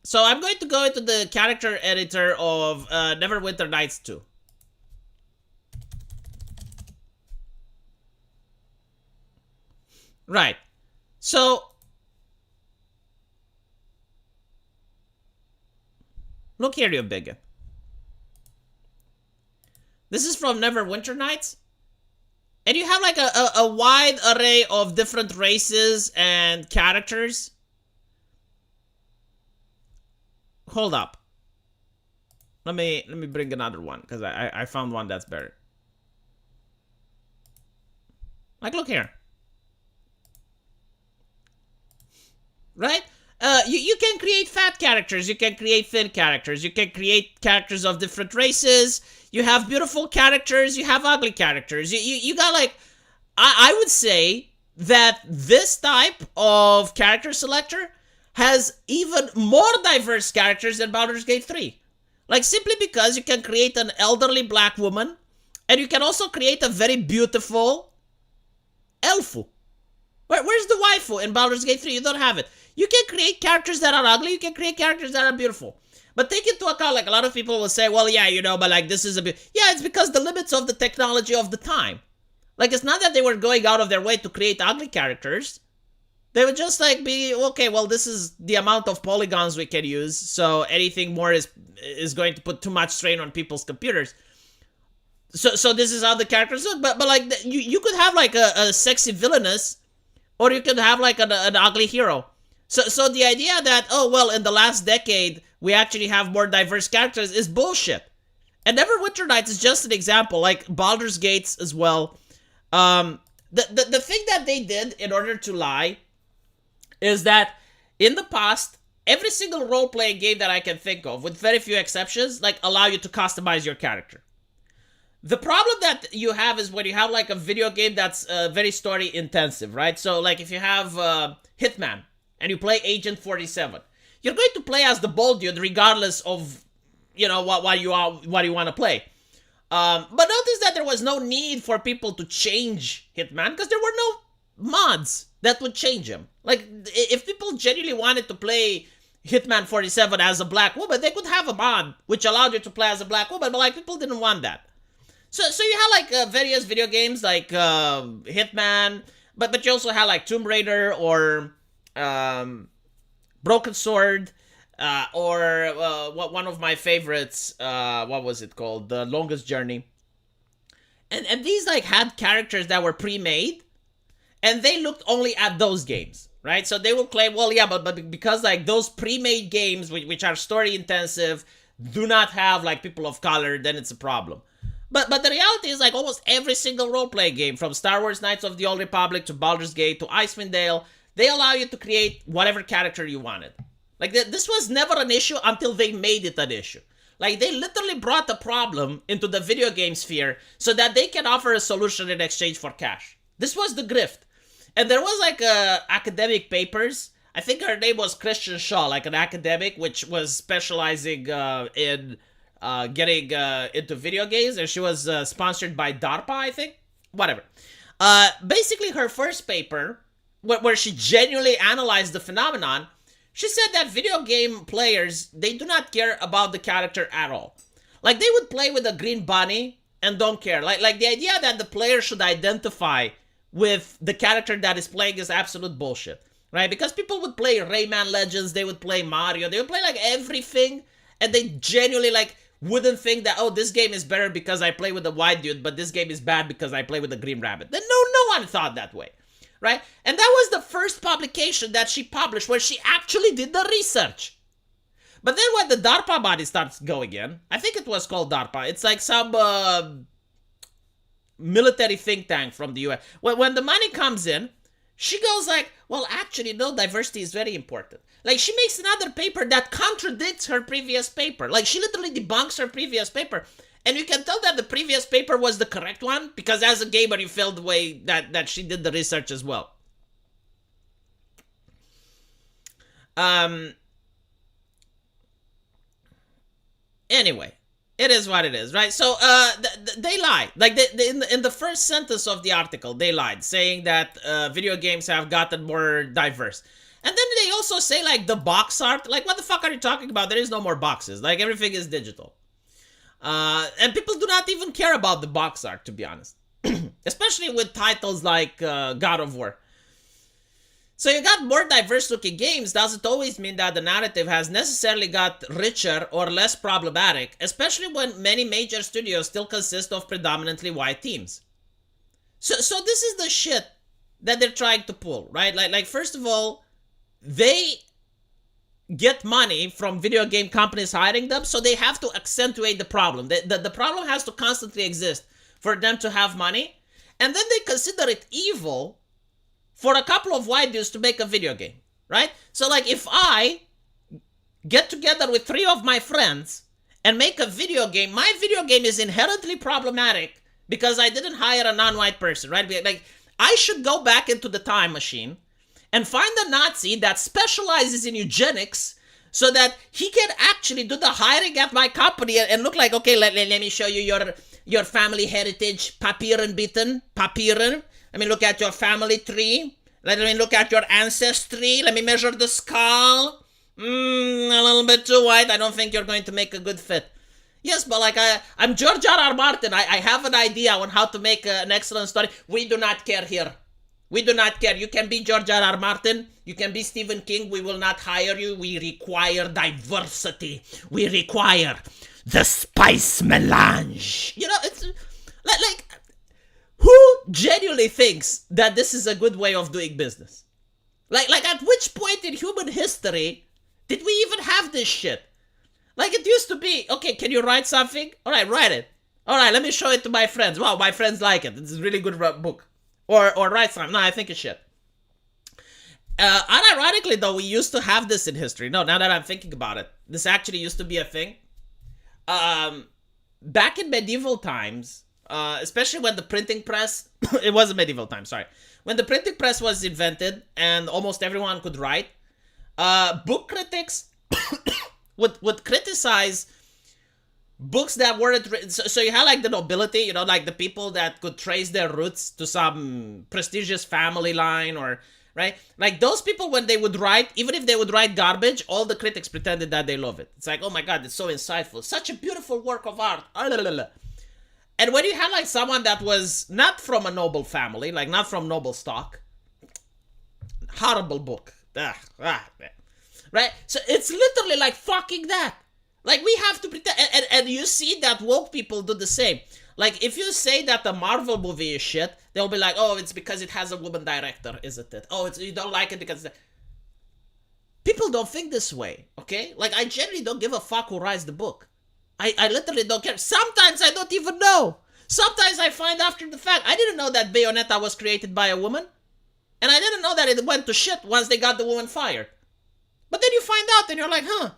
So I'm going to go into the character editor of Neverwinter Nights 2. Right. So look here, you bigot. This is from Neverwinter Nights. And you have like a wide array of different races and characters. Hold up. Let me bring another one, because I found one that's better. Like, look here. Right? You can create fat characters, you can create thin characters, you can create characters of different races, you have beautiful characters, you have ugly characters. You got like, I would say that this type of character selector has even more diverse characters than Baldur's Gate 3. Like, simply because you can create an elderly black woman, and you can also create a very beautiful elfu. Where's the waifu in Baldur's Gate 3? You don't have it. You can create characters that are ugly, you can create characters that are beautiful. But take into account, like, a lot of people will say, well, yeah, you know, but like, this is a bit... Yeah, it's because the limits of the technology of the time. Like, it's not that they were going out of their way to create ugly characters. They would just, like, be, okay, well, this is the amount of polygons we can use, so anything more is going to put too much strain on people's computers. So this is how the characters look. But like, you could have, like, a sexy villainess, or you could have, like, an ugly hero. So the idea that, oh, well, in the last decade, we actually have more diverse characters is bullshit. And Neverwinter Nights is just an example, like Baldur's Gates as well. The thing that they did in order to lie is that in the past, every single role-playing game that I can think of, with very few exceptions, like, allow you to customize your character. The problem that you have is when you have, like, a video game that's very story-intensive, right? So, like, if you have Hitman, and you play Agent 47, you're going to play as the bold dude regardless of, you know, what you want to play. But notice that there was no need for people to change Hitman, because there were no mods that would change him. Like, if people genuinely wanted to play Hitman 47 as a black woman, they could have a mod which allowed you to play as a black woman, but like, people didn't want that. So you have like various video games like Hitman, but you also have like Tomb Raider or Broken Sword, or one of my favorites, what was it called? The Longest Journey. And these like had characters that were pre-made, and they looked only at those games, right? So they will claim, well, yeah, but because like those pre-made games, which are story intensive, do not have like people of color, then it's a problem. But the reality is, like, almost every single role-playing game, from Star Wars Knights of the Old Republic to Baldur's Gate to Icewind Dale, they allow you to create whatever character you wanted. Like, this was never an issue until they made it an issue. Like, they literally brought the problem into the video game sphere so that they can offer a solution in exchange for cash. This was the grift. And there was like academic papers. I think her name was Christian Shaw, like an academic, which was specializing in getting into video games. And she was sponsored by DARPA, I think. Whatever. Basically, her first paper, where she genuinely analyzed the phenomenon, she said that video game players, they do not care about the character at all. Like, they would play with a green bunny and don't care. Like the idea that the player should identify with the character that is playing is absolute bullshit, right? Because people would play Rayman Legends, they would play Mario, they would play like everything, and they genuinely like wouldn't think that, oh, this game is better because I play with the white dude, but this game is bad because I play with the green rabbit. Then no one thought that way. Right? And that was the first publication that she published where she actually did the research. But then when the DARPA body starts going in, I think it was called DARPA. It's like some military think tank from the US. When the money comes in, she goes like, well, actually, no, diversity is very important. Like, she makes another paper that contradicts her previous paper. Like, she literally debunks her previous paper. And you can tell that the previous paper was the correct one because as a gamer, you felt the way that she did the research as well. Anyway, it is what it is, right? So they lied. Like, in the first sentence of the article, they lied, saying that video games have gotten more diverse. And then they also say, like, the box art. Like, what the fuck are you talking about? There is no more boxes. Like, everything is digital. And people do not even care about the box art, to be honest. Especially with titles like God of War. So you got more diverse looking games, doesn't always mean that the narrative has necessarily got richer or less problematic, especially when many major studios still consist of predominantly white teams. So this is the shit that they're trying to pull, right? Like first of all, they get money from video game companies hiring them, so they have to accentuate the problem. The problem has to constantly exist for them to have money, and then they consider it evil for a couple of white dudes to make a video game, right? So like if I get together with 3 of my friends and make a video game, my video game is inherently problematic because I didn't hire a non-white person, right? Like, I should go back into the time machine and find a Nazi that specializes in eugenics so that he can actually do the hiring at my company and look like, okay, let me show you your family heritage, Papieren bitten, Papieren. Let me look at your family tree. Let me look at your ancestry. Let me measure the skull. A little bit too white. I don't think you're going to make a good fit. Yes, but like I'm George R.R. Martin. I have an idea on how to make an excellent story. We do not care here. We do not care. You can be George R.R. Martin. You can be Stephen King. We will not hire you. We require diversity. We require the spice melange. You know, it's like who genuinely thinks that this is a good way of doing business? Like at which point in human history did we even have this shit? Like, it used to be, okay, can you write something? All right, write it. All right, let me show it to my friends. Wow, my friends like it. It's a really good book. Or write something. No, I think it's shit. Unironically, though, we used to have this in history. No, now that I'm thinking about it, this actually used to be a thing. Back in medieval times, especially when the printing press, it wasn't medieval times, sorry. When the printing press was invented and almost everyone could write, book critics would criticize books that weren't written. So you had like the nobility, you know, like the people that could trace their roots to some prestigious family line or, right? Like those people, when they would write, even if they would write garbage, all the critics pretended that they love it. It's like, oh my God, it's so insightful. Such a beautiful work of art. And when you had like someone that was not from a noble family, like not from noble stock, horrible book. Right? So it's literally like fucking that. Like we have to pretend, and you see that woke people do the same. Like if you say that the Marvel movie is shit, they'll be like, oh, it's because it has a woman director, isn't it? Oh, you don't like it because... People don't think this way, okay? Like I generally don't give a fuck who writes the book. I literally don't care. Sometimes I don't even know. Sometimes I find after the fact. I didn't know that Bayonetta was created by a woman. And I didn't know that it went to shit once they got the woman fired. But then you find out and you're like, huh.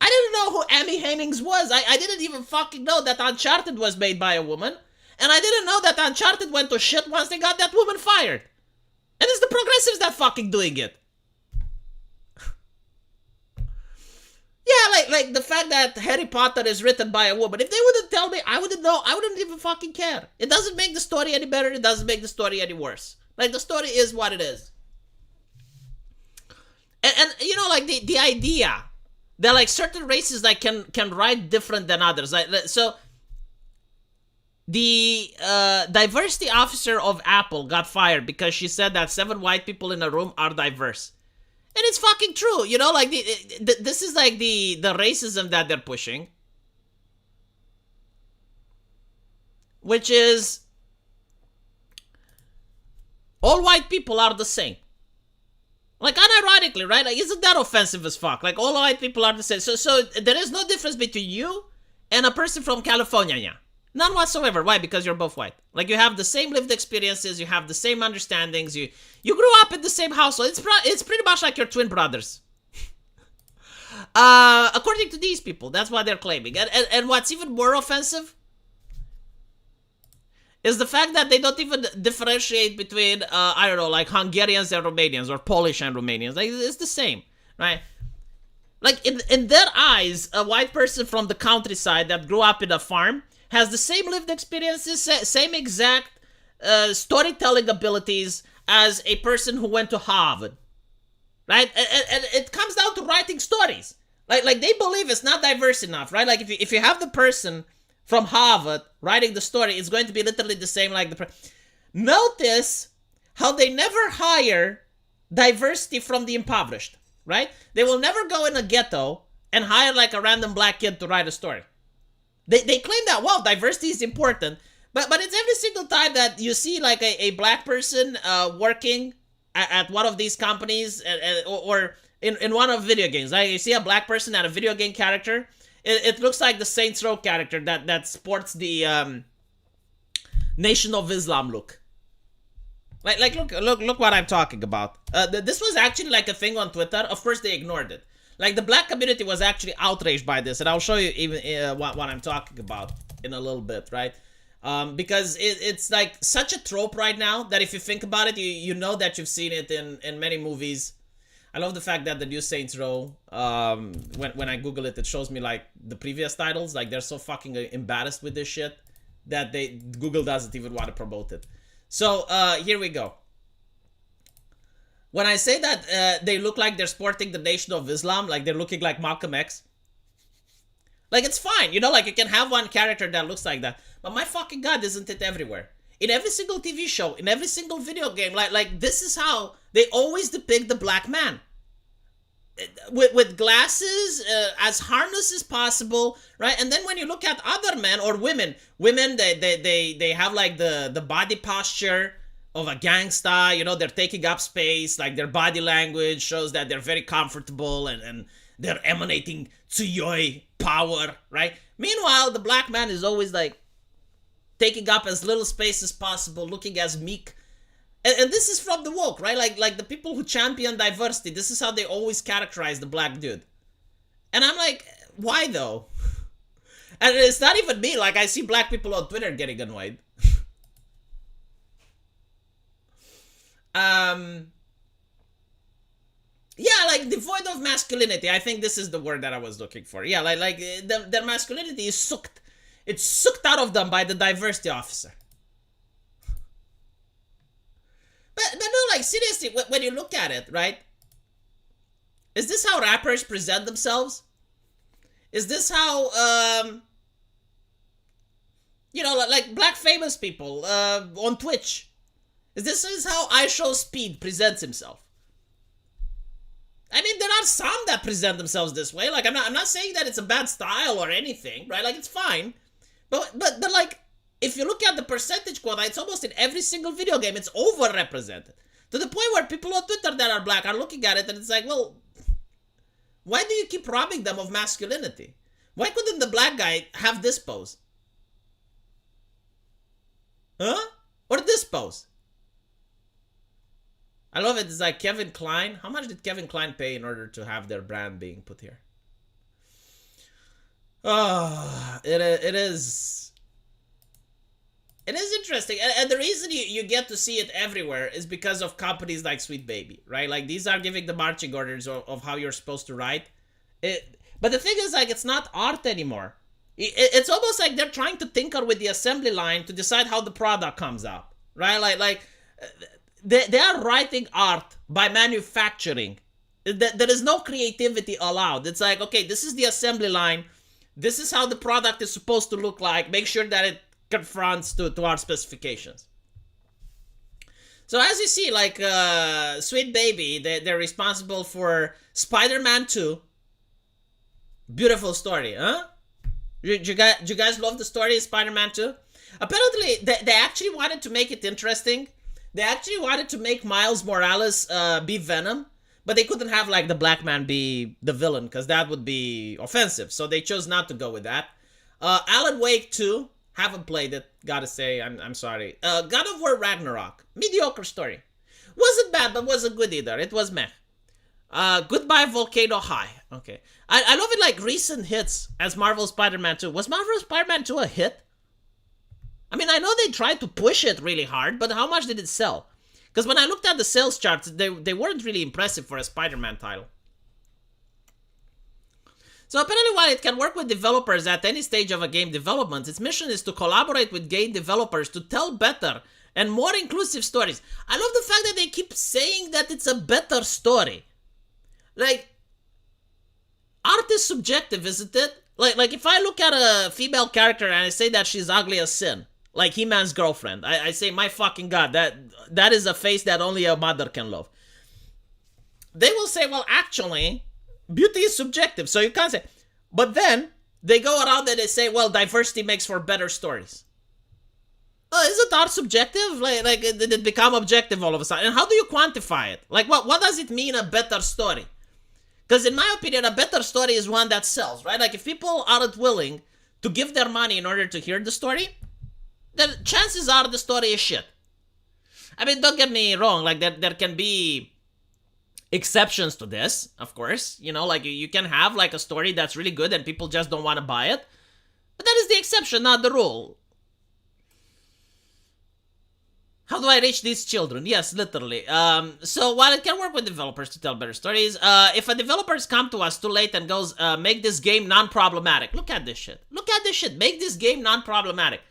I didn't know know who Amy Hennings was. I didn't even fucking know that Uncharted was made by a woman. And I didn't know that Uncharted went to shit once they got that woman fired. And it's the progressives that fucking doing it. Yeah, like the fact that Harry Potter is written by a woman. If they wouldn't tell me, I wouldn't know. I wouldn't even fucking care. It doesn't make the story any better. It doesn't make the story any worse. Like, the story is what it is. And you know, like, the idea that, like, certain races, like, can write different than others. Like, so the diversity officer of Apple got fired because she said that 7 white people in a room are diverse. And it's fucking true, you know, like, this is like the racism that they're pushing. Which is, all white people are the same. Like, unironically, right? Like, isn't that offensive as fuck? Like, all white people are the same. So there is no difference between you and a person from California, yeah. None whatsoever. Why? Because you're both white. Like, you have the same lived experiences, you have the same understandings, you grew up in the same household. It's pretty much like your twin brothers. According to these people, that's what they're claiming. And what's even more offensive is the fact that they don't even differentiate between, I don't know, like Hungarians and Romanians, or Polish and Romanians. Like, it's the same, right? Like, in their eyes, a white person from the countryside that grew up in a farm has the same lived experiences, same exact storytelling abilities as a person who went to Harvard, right? And it comes down to writing stories. Like they believe it's not diverse enough, right? Like, if you have the person from Harvard writing the story, it's going to be literally the same like the... Notice how they never hire diversity from the impoverished, right? They will never go in a ghetto and hire like a random black kid to write a story. They claim that, well, diversity is important, but it's every single time that you see like a black person working at one of these companies, or in one of video games. Like, you see a black person at a video game character, it looks like the Saints Row character that sports the Nation of Islam look. Like look what I'm talking about. This was actually like a thing on Twitter. Of course, they ignored it. Like, the black community was actually outraged by this, and I'll show you even what I'm talking about in a little bit, right? Because it's like such a trope right now that if you think about it, you know that you've seen it in many movies. I love the fact that the new Saints Row, when I Google it, it shows me like the previous titles. Like, they're so fucking embarrassed with this shit that Google doesn't even want to promote it. So here we go. When I say that they look like they're sporting the Nation of Islam, like they're looking like Malcolm X, like, it's fine, you know, like, you can have one character that looks like that, but my fucking god, isn't it everywhere? In every single TV show, in every single video game, like this is how they always depict the black man. With glasses, as harmless as possible, right? And then when you look at other men or women, they have like the body posture of a gangsta, you know, they're taking up space, like their body language shows that they're very comfortable and they're emanating tsuyoi power, right? Meanwhile, the black man is always like taking up as little space as possible, looking as meek. And this is from the woke, right? Like the people who champion diversity, this is how they always characterize the black dude. And I'm like, why though? And it's not even me, like I see black people on Twitter getting annoyed. Yeah, like devoid of masculinity. I think this is the word that I was looking for. Yeah, like their masculinity is sucked. It's sucked out of them by the diversity officer. But no, like, seriously, when you look at it, right? Is this how rappers present themselves? Is this how, you know, like black famous people on Twitch? Is how IShowSpeed presents himself? I mean, there are some that present themselves this way. Like, I'm not saying that it's a bad style or anything, right? Like, it's fine. But like, if you look at the percentage quota, it's almost in every single video game. It's overrepresented. To the point where people on Twitter that are black are looking at it and it's like, well, why do you keep robbing them of masculinity? Why couldn't the black guy have this pose? Huh? Or this pose? I love it. It's like Kevin Kline. How much did Kevin Kline pay in order to have their brand being put here? It is. It is interesting, and the reason you get to see it everywhere is because of companies like Sweet Baby, right? Like these are giving the marching orders of how you're supposed to write it. But the thing is, like, it's not art anymore. It's almost like they're trying to tinker with the assembly line to decide how the product comes out, right? Like they are writing art by manufacturing. There is no creativity allowed. It's like, okay, this is the assembly line. This is how the product is supposed to look like. Make sure that it confronts to our specifications. So as you see, like Sweet Baby, they're responsible for Spider-Man 2. Beautiful story, huh? Do you guys love the story of Spider-Man 2? Apparently, they actually wanted to make it interesting. They actually wanted to make Miles Morales be Venom, but they couldn't have like the black man be the villain because that would be offensive. So they chose not to go with that. Alan Wake 2, haven't played it. Gotta say, I'm sorry. God of War Ragnarok, mediocre story. Wasn't bad, but wasn't good either. It was meh. Goodbye Volcano High. Okay. I love it, like recent hits as Marvel Spider-Man 2. Was Marvel Spider-Man 2 a hit? I mean, I know they tried to push it really hard, but how much did it sell? Because when I looked at the sales charts, they weren't really impressive for a Spider-Man title. So apparently while it can work with developers at any stage of a game development, its mission is to collaborate with game developers to tell better and more inclusive stories. I love the fact that they keep saying that it's a better story. Like, art is subjective, isn't it? Like if I look at a female character and I say that she's ugly as sin, like He-Man's girlfriend, I say, my fucking god, that is a face that only a mother can love. They will say, well, actually, beauty is subjective, so you can't say. But then they go around and they say, well, diversity makes for better stories. Isn't art subjective? Like did it become objective all of a sudden? And how do you quantify it? Like, what does it mean, a better story? Because in my opinion, a better story is one that sells, right? Like if people aren't willing to give their money in order to hear the story, then chances are the story is shit. I mean, don't get me wrong, like there can be exceptions to this, of course. You know, like you can have like a story that's really good and people just don't want to buy it. But that is the exception, not the rule. How do I reach these children? Yes, literally. So while it can work with developers to tell better stories, if a developer's come to us too late and goes, make this game non-problematic. Look at this shit. Look at this shit. Make this game non-problematic.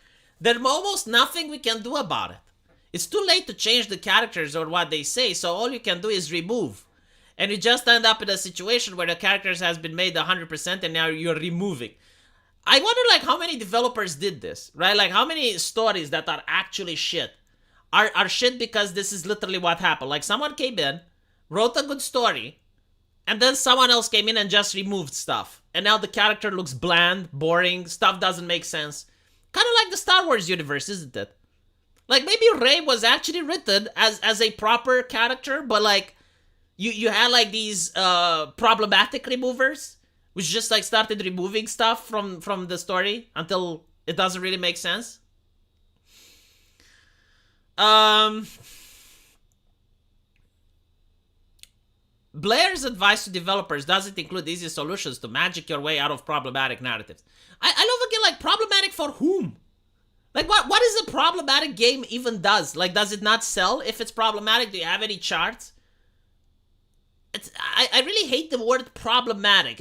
There's almost nothing we can do about it. It's too late to change the characters or what they say, so all you can do is remove. And you just end up in a situation where the characters has been made 100% and now you're removing. I wonder like how many developers did this, right? Like how many stories that are actually shit are shit because this is literally what happened. Like someone came in, wrote a good story, and then someone else came in and just removed stuff. And now the character looks bland, boring, stuff doesn't make sense. Kind of like the Star Wars universe, isn't it? Like maybe Rey was actually written as a proper character, but like you had like these problematic removers, which just like started removing stuff from the story until it doesn't really make sense. Blair's advice to developers doesn't include easy solutions to magic your way out of problematic narratives. I love again, like, problematic for whom? Like, what is a problematic game even does? Like, does it not sell if it's problematic? Do you have any charts? I really hate the word problematic.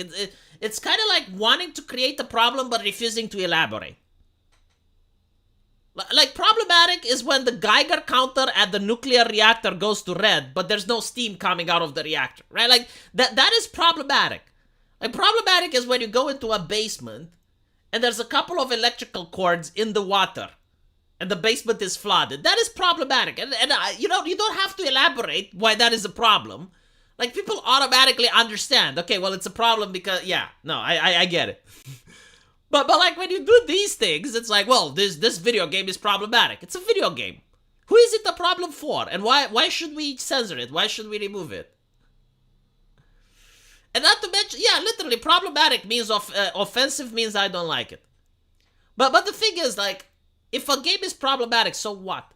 It's kind of like wanting to create a problem but refusing to elaborate. Like, problematic is when the Geiger counter at the nuclear reactor goes to red, but there's no steam coming out of the reactor, right? Like, that is problematic. Like, problematic is when you go into a basement, and there's a couple of electrical cords in the water, and the basement is flooded. That is problematic. And you know, you don't have to elaborate why that is a problem. Like, people automatically understand, okay, well, it's a problem because, yeah, no, I get it. But like when you do these things, it's like, well, this video game is problematic. It's a video game. Who is it a problem for? And why should we censor it? Why should we remove it? And not to mention, yeah, literally, problematic means offensive means I don't like it. But the thing is, like, if a game is problematic, so what?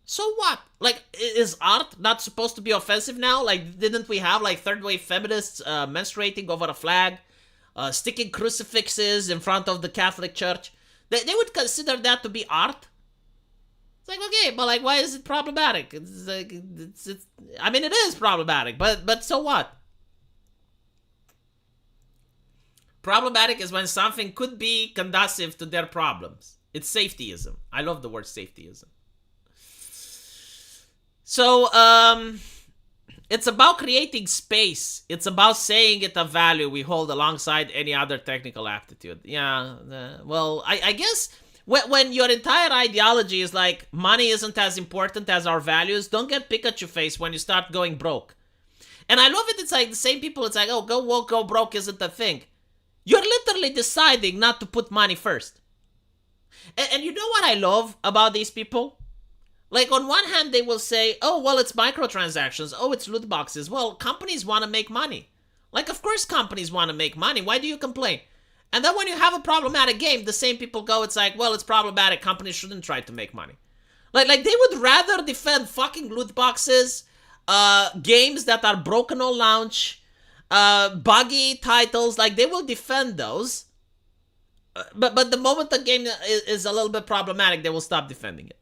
So what? Like, is art not supposed to be offensive now? Like, didn't we have, like, third-wave feminists menstruating over a flag? sticking crucifixes in front of the Catholic Church, they would consider that to be art. It's like, okay, but like, why is it problematic? It's like, I mean, it is problematic, but so what? Problematic is when something could be conducive to their problems. It's safetyism. I love the word safetyism. So, it's about creating space. It's about saying it a value we hold alongside any other technical aptitude. Yeah, well, I guess when your entire ideology is like, money isn't as important as our values, don't get Pikachu face when you start going broke. And I love it. It's like the same people, it's like, oh, go woke, go broke isn't a thing. You're literally deciding not to put money first. And you know what I love about these people? Like, on one hand, they will say, oh, well, it's microtransactions. Oh, it's loot boxes. Well, companies want to make money. Like, of course companies want to make money. Why do you complain? And then when you have a problematic game, the same people go, it's like, well, it's problematic. Companies shouldn't try to make money. Like they would rather defend fucking loot boxes, games that are broken on launch, buggy titles. Like, they will defend those. But the moment the game is a little bit problematic, they will stop defending it.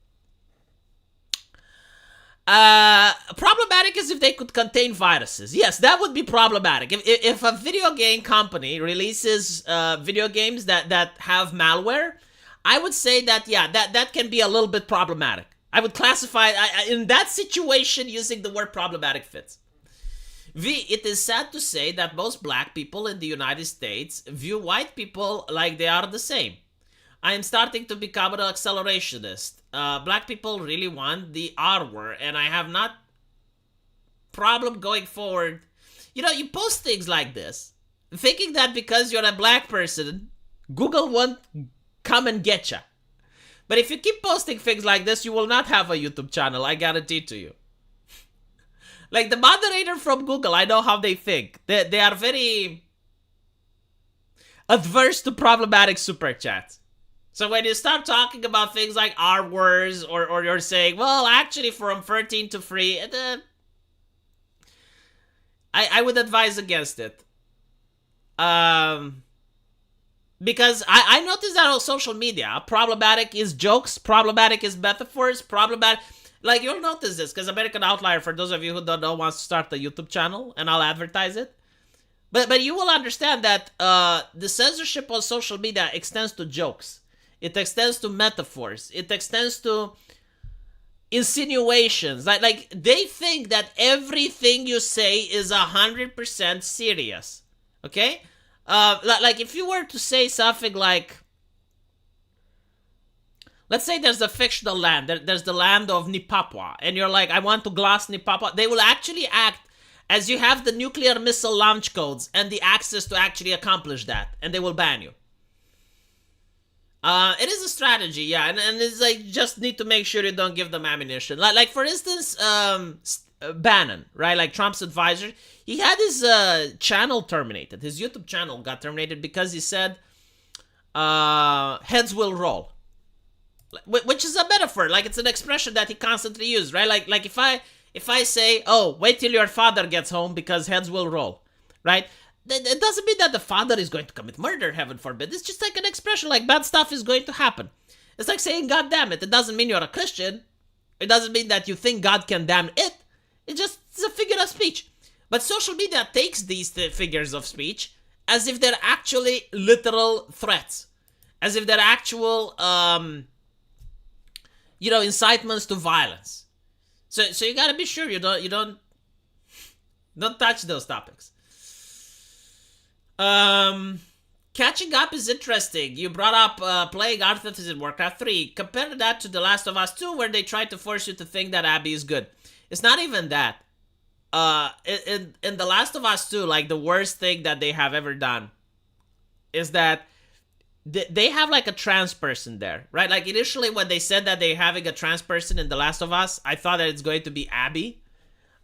Problematic is if they could contain viruses. Yes, that would be problematic. If a video game company releases video games that have malware, I would say that, yeah, that can be a little bit problematic. I would classify in that situation, using the word problematic fits. It is sad to say that most black people in the United States view white people like they are the same. I am starting to become an accelerationist. Black people really want the R word, and I have not problem going forward. You know, you post things like this, thinking that because you're a black person, Google won't come and get you. But if you keep posting things like this, you will not have a YouTube channel, I guarantee to you. Like, the moderator from Google, I know how they think. They are very adverse to problematic super chats. So when you start talking about things like R words, or you're saying, well, actually from 13 to 3, I would advise against it. Because I noticed that on social media, problematic is jokes, problematic is metaphors, problematic... Like, you'll notice this, because American Outlier, for those of you who don't know, wants to start a YouTube channel, and I'll advertise it. But you will understand that the censorship on social media extends to jokes. It extends to metaphors. It extends to insinuations. Like they think that everything you say is 100% serious. Okay? Like, if you were to say something like, let's say there's a fictional land. There's the land of Nipapwa. And you're like, I want to gloss Nipapwa. They will actually act as you have the nuclear missile launch codes and the access to actually accomplish that. And they will ban you. It is a strategy, yeah. And it's like, just need to make sure you don't give them ammunition. Like for instance, Bannon, right? Like Trump's advisor. He had his channel terminated. His YouTube channel got terminated because he said, heads will roll. Which is a metaphor, like it's an expression that he constantly used, right? Like if I say, oh, wait till your father gets home because heads will roll, right? It doesn't mean that the father is going to commit murder, heaven forbid. It's just like an expression, like bad stuff is going to happen. It's like saying, God damn it. It doesn't mean you're a Christian. It doesn't mean that you think God can damn it. It's a figure of speech. But social media takes these figures of speech as if they're actually literal threats, as if they're actual, incitements to violence. So you gotta be sure you don't touch those topics. Catching up is interesting. You brought up playing Arthas in Warcraft 3. Compare that to The Last of Us 2, where they tried to force you to think that Abby is good. It's not even that. In The Last of Us 2, like the worst thing that they have ever done is that they have like a trans person there, right? Like initially when they said that they're having a trans person in The Last of Us, I thought that it's going to be Abby.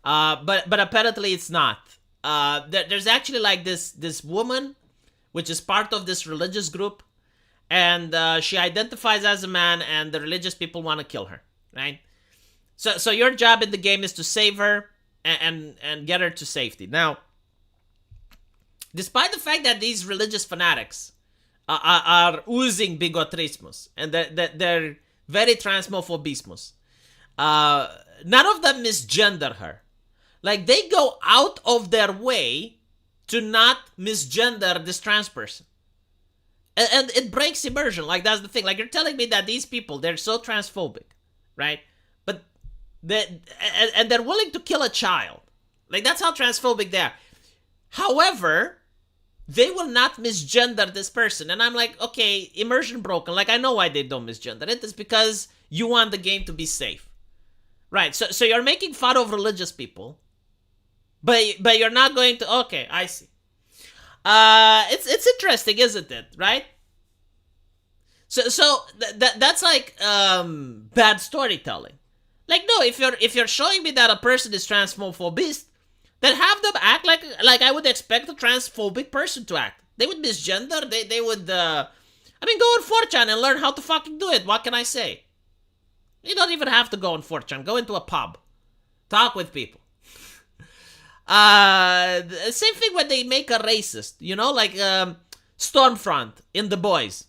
But apparently it's not. There's actually like this woman, which is part of this religious group, and she identifies as a man, and the religious people want to kill her, right? So your job in the game is to save her and get her to safety. Now, despite the fact that these religious fanatics are oozing bigotrismus and that they're very transmophobismus, none of them misgender her. Like, they go out of their way to not misgender this trans person. And it breaks immersion. Like, that's the thing. Like, you're telling me that these people, they're so transphobic, right? But and they're willing to kill a child. Like, that's how transphobic they are. However, they will not misgender this person. And I'm like, okay, immersion broken. Like, I know why they don't misgender it. It's because you want the game to be safe. Right, so you're making fun of religious people, but you're not going to... Okay, I see. It's interesting, isn't it? Right? So that's like bad storytelling. Like, no, if you're showing me that a person is transphobist, then have them act like I would expect a transphobic person to act. They would misgender. They would. I mean, go on 4chan and learn how to fucking do it. What can I say? You don't even have to go on 4chan. Go into a pub. Talk with people. Same thing when they make a racist, you know, like Stormfront in The Boys.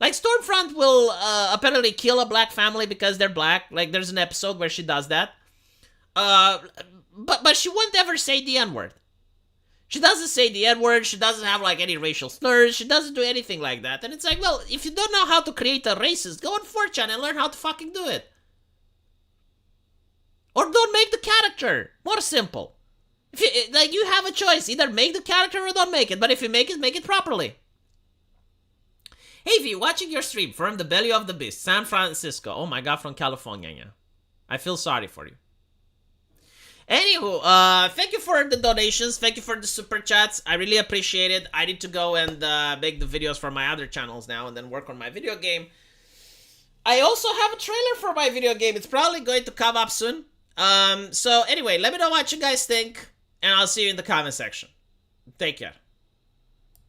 Like, Stormfront will apparently kill a black family because they're black. Like, there's an episode where she does that. But she won't ever say the N-word. She doesn't say the N-word. She doesn't have, like, any racial slurs. She doesn't do anything like that. And it's like, well, if you don't know how to create a racist, go on 4chan and learn how to fucking do it. Or don't make the character. More simple. If you, like, you have a choice. Either make the character or don't make it. But if you make it properly. Hey, V, watching your stream from the belly of the beast, San Francisco. Oh my god, from California, yeah. I feel sorry for you. Anywho, thank you for the donations. Thank you for the super chats. I really appreciate it. I need to go and make the videos for my other channels now and then work on my video game. I also have a trailer for my video game. It's probably going to come up soon. So anyway, let me know what you guys think, and I'll see you in the comment section. Take care.